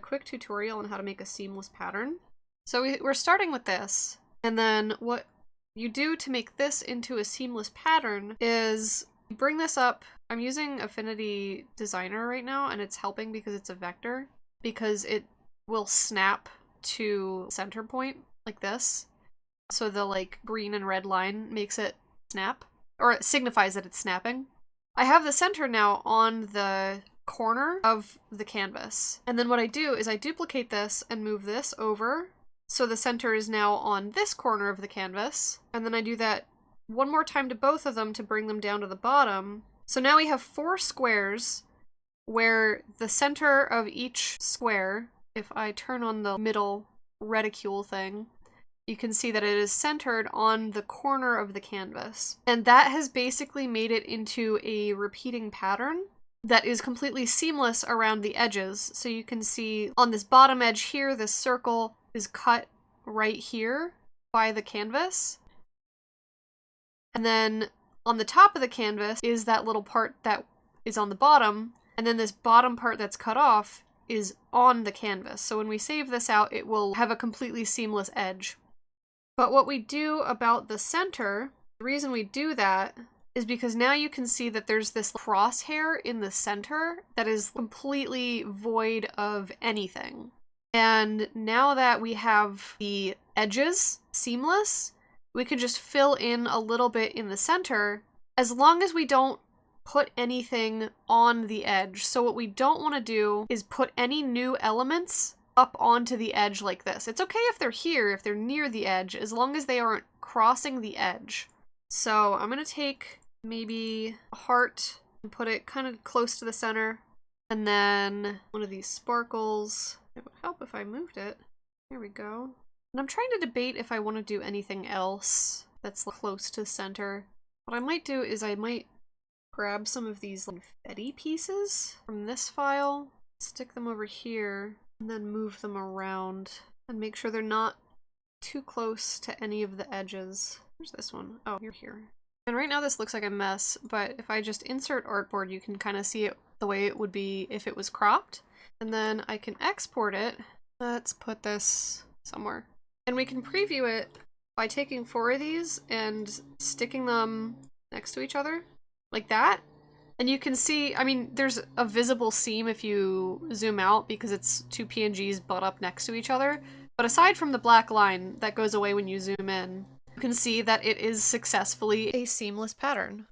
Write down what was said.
quick tutorial on how to make a seamless pattern. So we're starting with this, and then what you do to make this into a seamless pattern is you bring this up. I'm using Affinity Designer right now, and it's helping because it's a vector, because it will snap to center point like this. So the like green and red line makes it snap, or it signifies that it's snapping. I have the center now on the corner of the canvas. And then what I do is I duplicate this and move this over. So the center is now on this corner of the canvas. And then I do that one more time to both of them to bring them down to the bottom. So now we have 4 squares where the center of each square, if I turn on the middle reticule thing, you can see that it is centered on the corner of the canvas. And that has basically made it into a repeating pattern that is completely seamless around the edges. So you can see on this bottom edge here, this circle is cut right here by the canvas. And then on the top of the canvas is that little part that is on the bottom. And then this bottom part that's cut off is on the canvas. So when we save this out, it will have a completely seamless edge. But what we do about the center, the reason we do that is because now you can see that there's this crosshair in the center that is completely void of anything. And now that we have the edges seamless, we can just fill in a little bit in the center as long as we don't put anything on the edge. So what we don't want to do is put any new elements up onto the edge like this. It's okay if they're here, if they're near the edge, as long as they aren't crossing the edge. So I'm gonna take maybe a heart and put it kind of close to the center, and then one of these sparkles. It would help if I moved it. There we go. And I'm trying to debate if I want to do anything else that's close to the center. What I might do is I might grab some of these confetti pieces from this file, stick them over here, and then move them around and make sure they're not too close to any of the edges. Where's this one? Oh, you're here. And right now this looks like a mess, but if I just insert artboard, you can kind of see it the way it would be if it was cropped. And then I can export it. Let's put this somewhere. And we can preview it by taking 4 of these and sticking them next to each other, like that. And you can see, I mean, there's a visible seam if you zoom out because it's 2 PNGs butt up next to each other. But aside from the black line that goes away when you zoom in, you can see that it is successfully a seamless pattern.